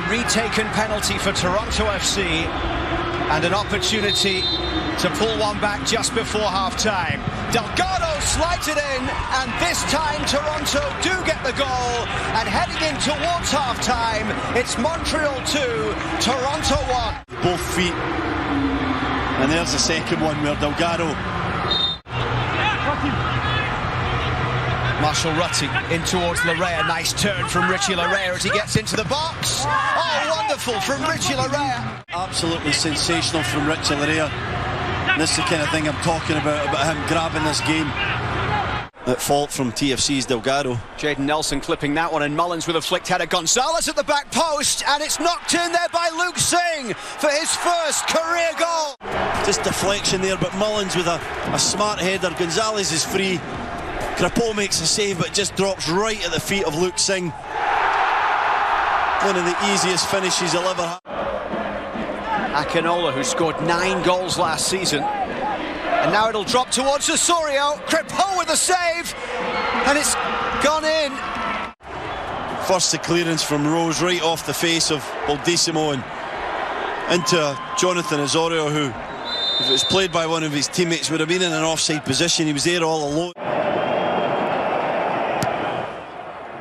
a retaken penalty for Toronto FC and an opportunity to pull one back just before half-time. Delgado slides it in, and this time Toronto do get the goal, and heading in towards half-time, it's Montreal 2, Toronto 1. Both feet, and there's the second one where Delgado. Marshall Rutty in towards Larea. Nice turn from Richie Larea as he gets into the box. Oh, wonderful from Richie Larea. Absolutely sensational from Richie Larea. This is the kind of thing I'm talking about him grabbing this game. At fault from TFC's Delgado. Jaden Nelson clipping that one, and Mullins with a flicked header. Gonzalez at the back post, and it's knocked in there by Luke Singh for his first career goal. Just deflection there, but Mullins with a smart header. Gonzalez is free. Crapeau makes a save, but just drops right at the feet of Luke Singh. One of the easiest finishes he'll ever have. Akinola, who scored 9 goals last season. And now it'll drop towards Osorio. Crapeau with a save, and it's gone in. First the clearance from Rose right off the face of Baldissimo and into Jonathan Osorio, who, if it was played by one of his teammates, would have been in an offside position. He was there all alone.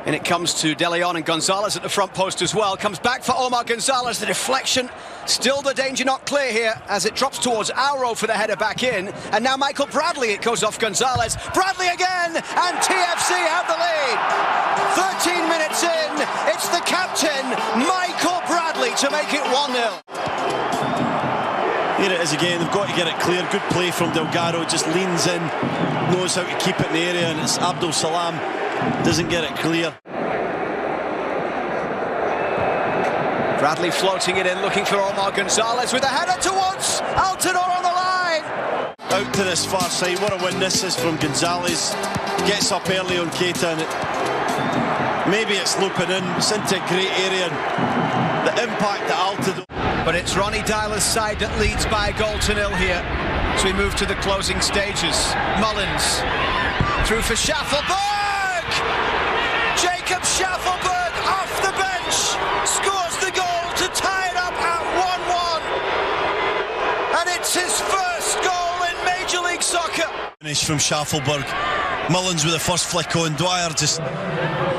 And it comes to De Leon, and Gonzalez at the front post as well. Comes back for Omar Gonzalez. The deflection, still the danger not clear here as it drops towards Auro for the header back in. And now Michael Bradley, it goes off Gonzalez. Bradley again, and TFC have the lead. 13 minutes in, it's the captain, Michael Bradley, to make it 1-0. Here it is again, they've got to get it clear. Good play from Delgado, just leans in, knows how to keep it in the area, and it's Abdul Salam. Doesn't get it clear. Bradley floating it in, looking for Omar Gonzalez with a header towards Altidore on the line. Out to this far side. What a win this is from Gonzalez. Gets up early on Keita, and maybe it's looping in. It's into a great area. And the impact that Altidore. But it's Ronnie Dyler's side that leads by a goal to 0 here. So we move to the closing stages. Mullins through for Schaffelberg. Jacob Schaffelberg off the bench scores the goal to tie it up at 1-1, and it's his first goal in Major League Soccer. Finish from Schaffelberg. Mullins with the first flick on. Dwyer just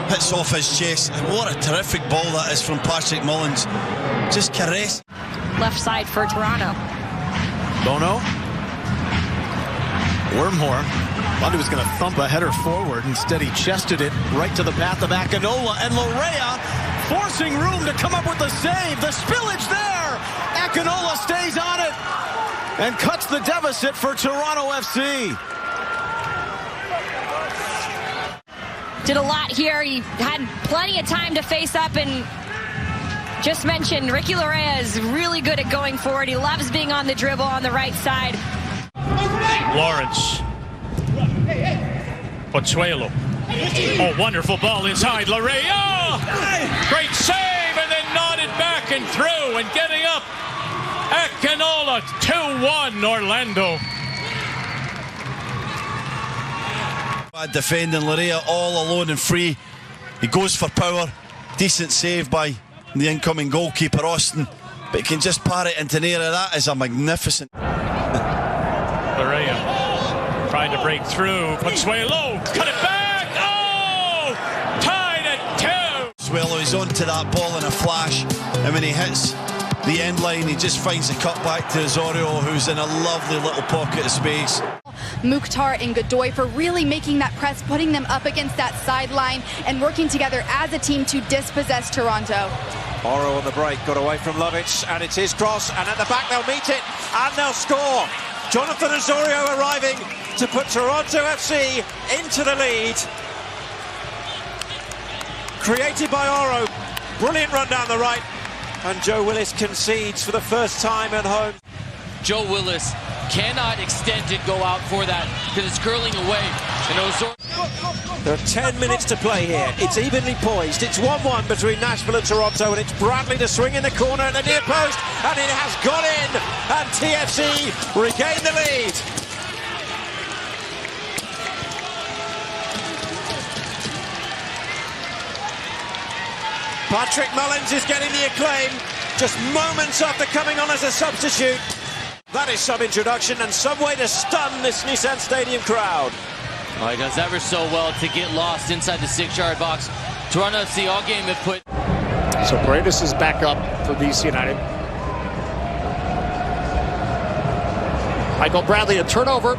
hits off his chest. What a terrific ball that is from Patrick Mullins. Just caress. Left side for Toronto. Bono. Wormhor. Thought he was going to thump a header forward. Instead, he chested it right to the path of Akinola. And Larea forcing room to come up with the save. The spillage there. Akinola stays on it and cuts the deficit for Toronto FC. Did a lot here. He had plenty of time to face up, and just mentioned Ricky Larea is really good at going forward. He loves being on the dribble on the right side. Lawrence. Pozuelo. Oh, wonderful ball inside. Larea! Great save, and then nodded back and through, and getting up. Akinola, 2-1 Orlando. Bad defending, Larea all alone and free. He goes for power. Decent save by the incoming goalkeeper, Austin. But he can just par it into an area. That is a magnificent. Larea trying to break through. Pozuelo, cut it back. Oh! Tied at 2. Pozuelo is onto that ball in a flash. And when he hits the end line, he just finds the cut back to Osorio, who's in a lovely little pocket of space. Mukhtar and Godoy for really making that press, putting them up against that sideline and working together as a team to dispossess Toronto. Oro on the break, got away from Lovic, and it's his cross, and at the back they'll meet it, and they'll score. Jonathan Osorio arriving to put Toronto FC into the lead. Created by Oro, brilliant run down the right, and Joe Willis concedes for the first time at home. Joe Willis cannot extend and go out for that because it's curling away. And Osorio. There are 10 minutes to play here. It's evenly poised. It's 1-1 between Nashville and Toronto, and it's Bradley to swing in the corner at the near post, and it has gone in, and TFC regain the lead. Patrick Mullins is getting the acclaim just moments after coming on as a substitute. That is some introduction and some way to stun this Nissan Stadium crowd. Oh, he does ever so well to get lost inside the 6-yard box. Toronto FC all game have put. So Paredes is back up for BC United. Michael Bradley, a turnover.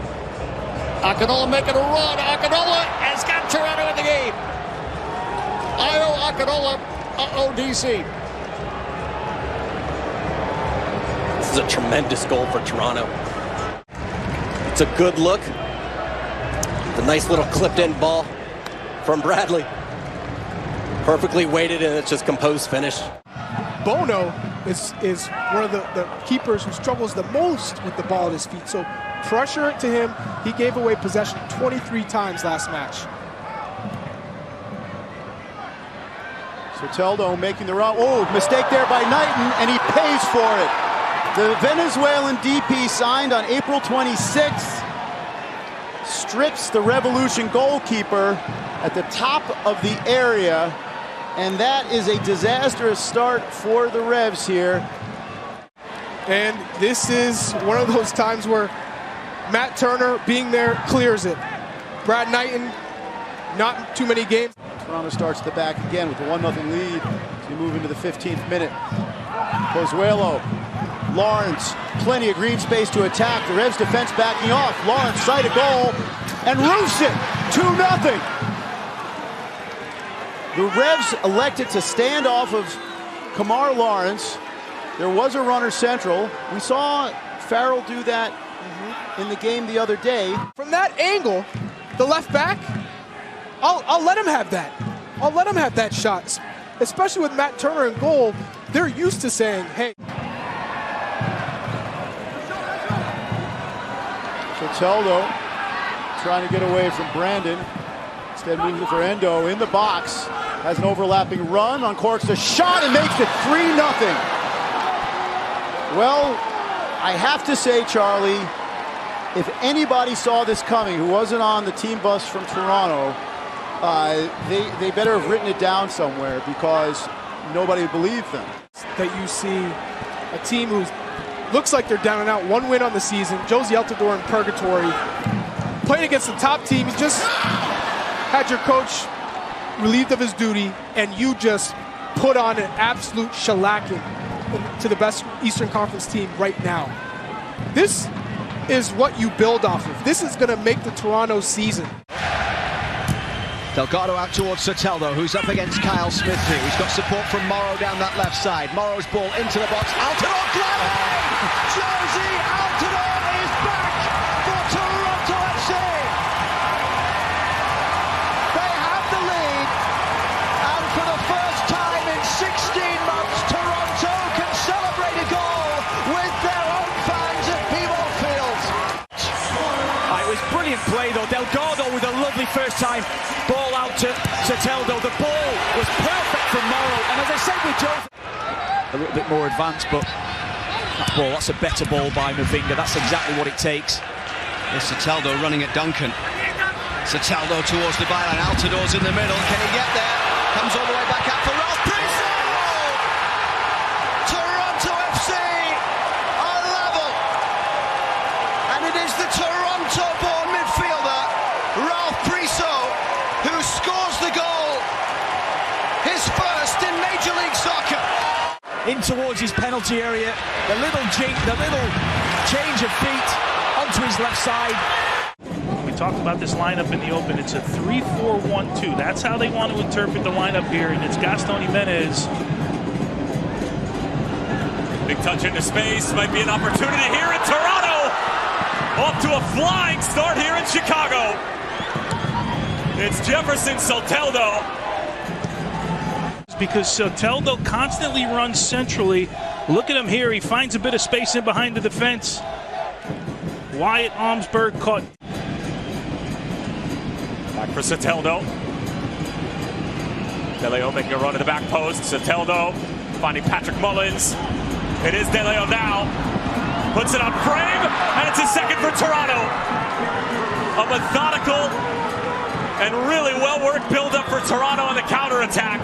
Akinola making a run. Akinola has got Toronto in the game. Io Akinola, DC. This is a tremendous goal for Toronto. It's a good look. The nice little clipped-in ball from Bradley. Perfectly weighted, and it's just composed finish. Bono is one of the keepers who struggles the most with the ball at his feet. So pressure it to him. He gave away possession 23 times last match. Soteldo making the run. Oh, mistake there by Knighton, and he pays for it. The Venezuelan DP signed on April 26th strips the Revolution goalkeeper at the top of the area, and that is a disastrous start for the Revs here. And this is one of those times where Matt Turner, being there, clears it. Brad Knighton, not too many games. Toronto starts the back again with a 1-0 lead as we move into the 15th minute. Pozuelo, Lawrence, plenty of green space to attack. The Revs defense backing off. Lawrence sight a goal and roofs it, 2-0. The Revs elected to stand off of Kamar Lawrence. There was a runner central. We saw Farrell do that in the game the other day. From that angle, the left back, I'll let him have that. I'll let him have that shot. Especially with Matt Turner in goal, they're used to saying, hey. Soteldo trying to get away from Brandon. Instead moves it for Endo in the box. Has an overlapping run, uncorks the shot and makes it 3-0. Well, I have to say, Charlie, if anybody saw this coming who wasn't on the team bus from Toronto, they better have written it down somewhere because nobody believed them. That you see a team who looks like they're down and out, one win on the season, Josie Altidore in purgatory, playing against the top team. You just had your coach relieved of his duty, and you just put on an absolute shellacking to the best Eastern Conference team right now. This is what you build off of. This is going to make the Toronto season. Delgado out towards Soteldo, who's up against Kyle Smith here. He's got support from Morrow down that left side. Morrow's ball into the box. Altidore grabbing! Josie Altidore is back for Toronto FC! They have the lead, and for the first time in 16 months, Toronto can celebrate a goal with their own fans at BMO Field. It was brilliant play though. Delgado with a lovely first time ball out to Soteldo. The ball was perfect from Morrow, and as I said with Joe, a little bit more advanced, but that's a better ball by Mavinga. That's exactly what it takes. There's Soteldo running at Duncan. Soteldo towards the byline. Altidore's in the middle. Can he get there? Comes all the way back out for Ralph Priso! Toronto FC are level. And it is the Toronto-born midfielder, Ralph Priso, who scores the goal. His first in Major League Soccer. In towards his penalty area. The little change of feet onto his left side. We talked about this lineup in the open. It's a 3-4-1-2. That's how they want to interpret the lineup here, and it's Gaston Jimenez. Big touch into space. Might be an opportunity here in Toronto. Off to a flying start here in Chicago. It's Jefferson Soteldo. Because Soteldo constantly runs centrally. Look at him here. He finds a bit of space in behind the defense. Wyatt Armsberg caught. Back for Soteldo. De Leon making a run to the back post. Soteldo finding Patrick Mullins. It is De Leon now. Puts it on frame, and it's a second for Toronto. A methodical and really well-worked build-up for Toronto on the counterattack.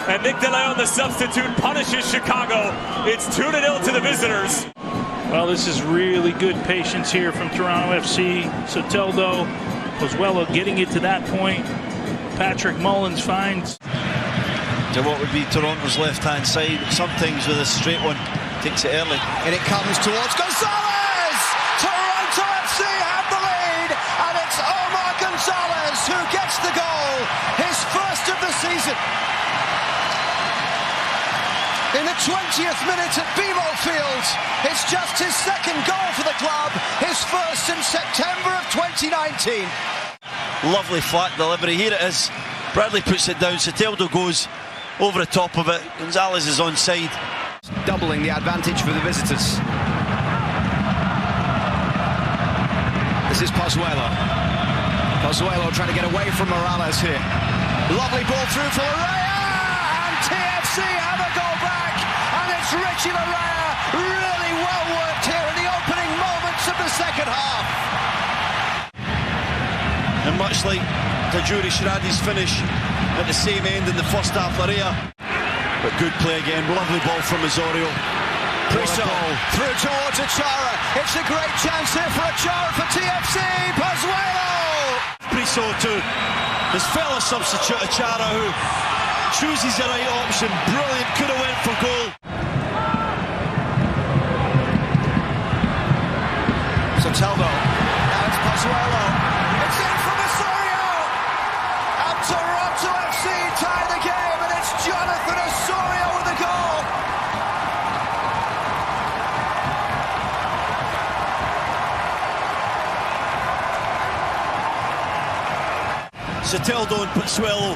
And Nick DeLeon, the substitute, punishes Chicago. It's 2-0 to the visitors. Well, this is really good patience here from Toronto FC. Soteldo, Pozuelo getting it to that point. Patrick Mullins finds to what would be Toronto's left-hand side. Sometimes with a straight one, takes it early. And it comes towards Gonzalez! Toronto FC have the lead, and it's Omar Gonzalez who gets the goal, his first of the season. In the 20th minute at BMO Field, it's just his second goal for the club, his first since September of 2019. Lovely flat delivery. Here it is. Bradley puts it down. Soteldo goes over the top of it. Gonzalez is onside. Doubling the advantage for the visitors. This is Pozuelo. Pozuelo trying to get away from Morales here. Lovely ball through for Larrea, and TFC have a goal back, and it's Richie Larrea. Really well worked here in the opening moments of the second half. And much like Tajuri Shradi's finish at the same end in the first half, Larrea. But good play again, lovely ball from Osorio. Priso through towards Achara. It's a great chance here for Achara for TFC. Pozuelo! Priso to his fellow substitute Achara, who chooses the right option. Brilliant, could have went for goal. Soteldo, now it's Pozuelo. It's in from Osorio! And Toronto FC tie the game, and it's Jonathan Osorio with a goal! Soteldo and Pozuelo.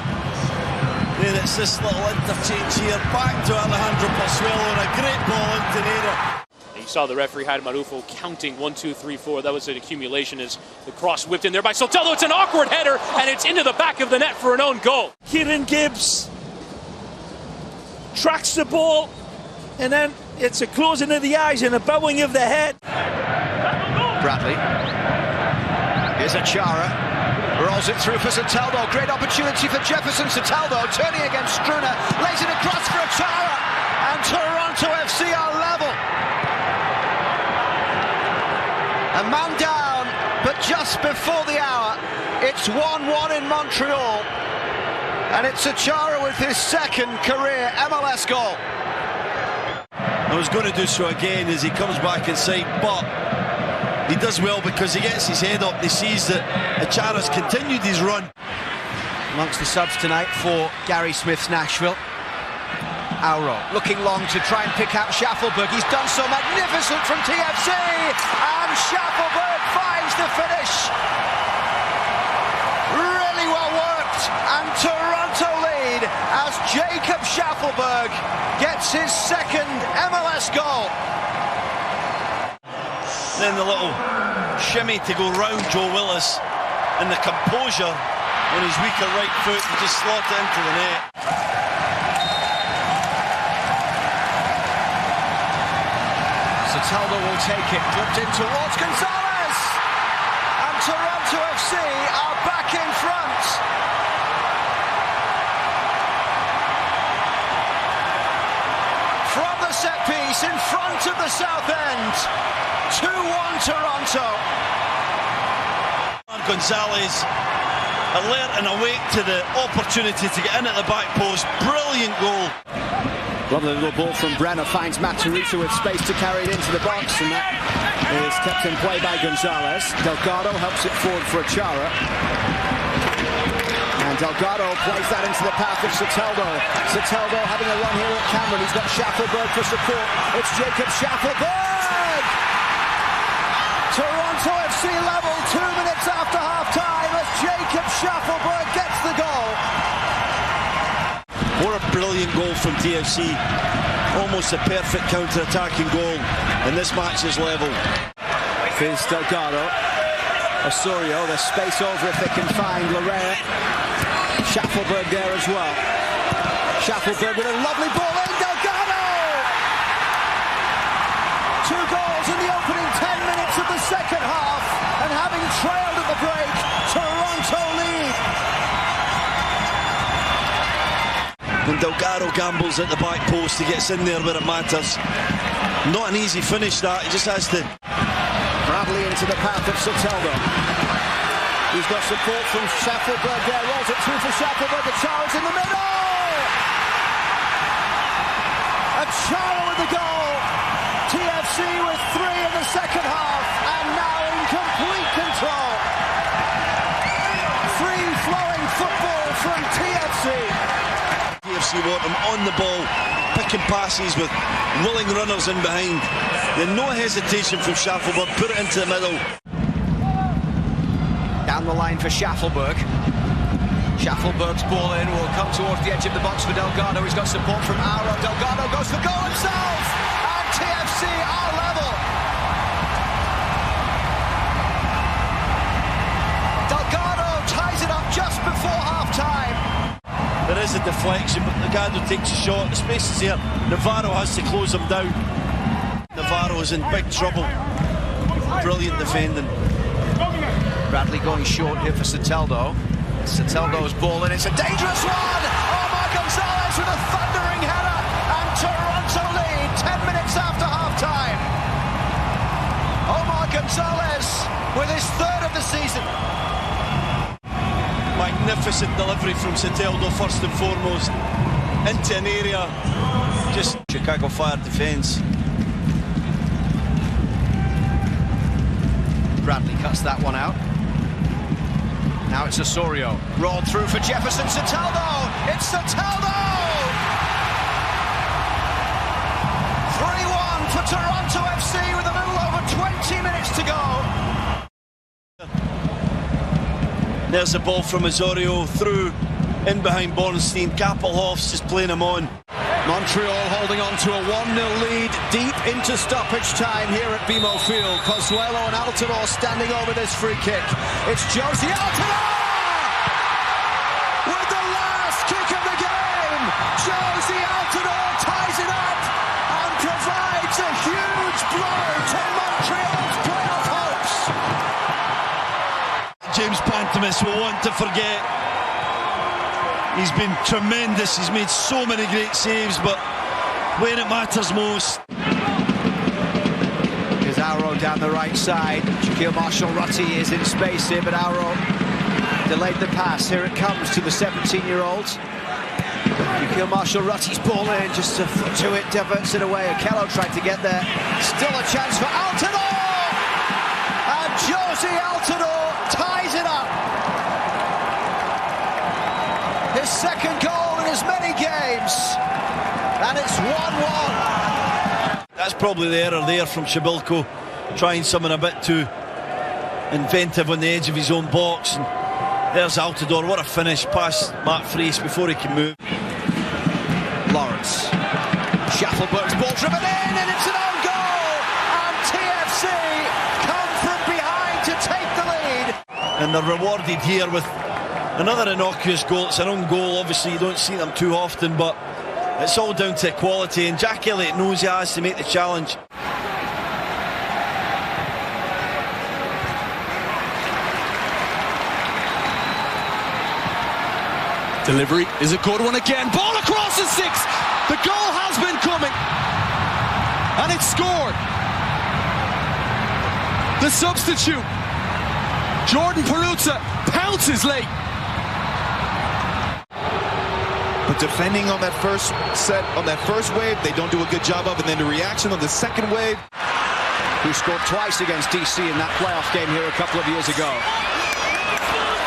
Then it's this little interchange here. Back to Alejandro Pozuelo, and a great ball into the area. You saw the referee, Hyde Marufo, counting 1, 2, 3, 4. That was an accumulation as the cross whipped in there by Soteldo. It's an awkward header, and it's into the back of the net for an own goal. Kieran Gibbs tracks the ball, and then it's a closing of the eyes and a bowing of the head. Bradley. Here's Achara. Rolls it through for Soteldo. Great opportunity for Jefferson. Soteldo turning against Struna. Lays it across for Achara. And Toronto FC are level. A man down, but just before the hour, it's 1-1 in Montreal. And it's Achara with his second career MLS goal. I was going to do so again as he comes back inside, but he does well because he gets his head up. He sees that Achara's continued his run. Amongst the subs tonight for Gary Smith's Nashville. Auro looking long to try and pick out Schaffelberg. He's done so magnificent from TFC, and Schaffelberg finds the finish. Really well worked, and Toronto lead as Jacob Schaffelberg gets his second MLS goal. Then the little shimmy to go round Joe Willis, and the composure on his weaker right foot and just slot it into the net. Soteldo will take it, flipped in towards Gonzalez, and Toronto FC are back in front. From the set piece in front of the south end, 2-1 Toronto. Gonzalez alert and awake to the opportunity to get in at the back post. Brilliant goal. Lovely little ball from Brenner, finds Maturidza with space to carry it into the box, and that is kept in play by Gonzalez. Delgado helps it forward for Achara. And Delgado plays that into the path of Soteldo. Soteldo having a run here at Cameron. He's got Schaffelberg for support. It's Jacob Schaffelberg! Toronto FC level 2 minutes after half-time as Jacob Schaffelberg gets the goal. What a brilliant goal from TFC. Almost a perfect counter-attacking goal. And this match is level. Here's Delgado. Osorio, there's space over if they can find Larrea. Schaffelberg there as well. Schaffelberg with a lovely ball in. Delgado! 2 goals in the opening 10 minutes of the second half. And having trailed at the break, Toronto lead. Delgado gambles at the back post. He gets in there where it matters. Not an easy finish that. He just has to. Bradley into the path of Soteldo. He's got support from Schaffelberg there. Rolls it through for Schaffelberg. Achara's in the middle. Achara with the goal. TFC with 3 in the second half and now in complete control. Free-flowing football from TFC. TFC want him on the ball, picking passes with willing runners in behind. Then no hesitation from Schaffelberg, put it into the middle. Down the line for Schaffelberg. Schaffelberg's ball in will come towards the edge of the box for Delgado. He's got support from Auro. Delgado goes for goal himself. And TFC are level. Delgado ties it up just before half-time. There is a deflection, but Delgado takes a shot. The space is here. Navarro has to close him down. Navarro is in big trouble. Brilliant defending. Bradley going short here for Soteldo. Soteldo's ball and it's a dangerous one! Omar Gonzalez with a thundering header and Toronto lead 10 minutes after half-time. Omar Gonzalez with his 3rd of the season. Magnificent delivery from Soteldo first and foremost. Into an area, just Chicago Fire defence. Bradley cuts that one out. Now it's Osorio. Rolled through for Jefferson. Soteldo! It's Soteldo! 3-1 for Toronto FC with a little over 20 minutes to go. There's the ball from Osorio through, in behind Bornstein. Kappelhoff's just playing him on. Montreal holding on to a 1-0 lead deep into stoppage time here at BMO Field. Pozuelo and Altidore standing over this free kick. It's Josie Altidore with the last kick of the game. Josie Altidore ties it up and provides a huge blow to Montreal's playoff hopes. James Pantemis will want to forget. He's been tremendous. He's made so many great saves, but when it matters most. Here's Auro down the right side. Shaquille Marshall-Rutti is in space here, but Auro delayed the pass. Here it comes to the 17-year-old. Shaquille Marshall-Rutti's ball in, just a foot to it, diverts it away. Okello tried to get there. Still a chance for Altidore! And Josie Altidore ties it up. His second goal in as many games, and it's 1-1. That's probably the error there from Shabilko, trying something a bit too inventive on the edge of his own box. And there's Altidore, what a finish past Matt Freese before he can move. Lawrence, Schaffelberg's ball driven in, and it's an own goal, and TFC come from behind to take the lead. And they're rewarded here with another innocuous goal. It's an own goal. Obviously you don't see them too often, but it's all down to quality, and Jack Elliott knows he has to make the challenge. Delivery is a good one again. Ball across the 6. The goal has been coming, and it's scored. The substitute, Jordan Peruzza, pounces late. But defending on that first set, on that first wave, they don't do a good job of, and then the reaction on the second wave. Who scored twice against DC in that playoff game here a couple of years ago.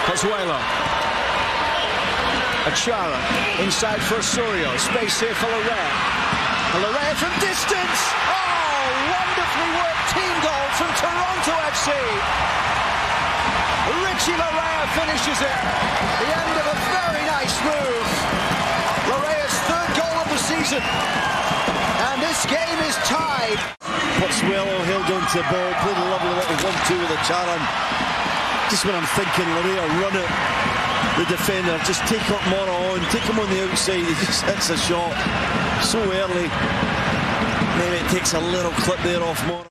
Pozuelo. Achara inside for Osorio. Space here for Larrea. Larrea from distance. Oh, wonderfully worked team goal from Toronto FC. Richie Larrea finishes it. The end of a very nice move. Larrea's 3rd goal of the season. And this game is tied. Pozuelo held on to the ball, played a lovely little 1-2 with Achara. Just when I'm thinking Larrea run it, the defender, just take up Mora on, take him on the outside, he just hits a shot so early. Then it takes a little clip there off Mora.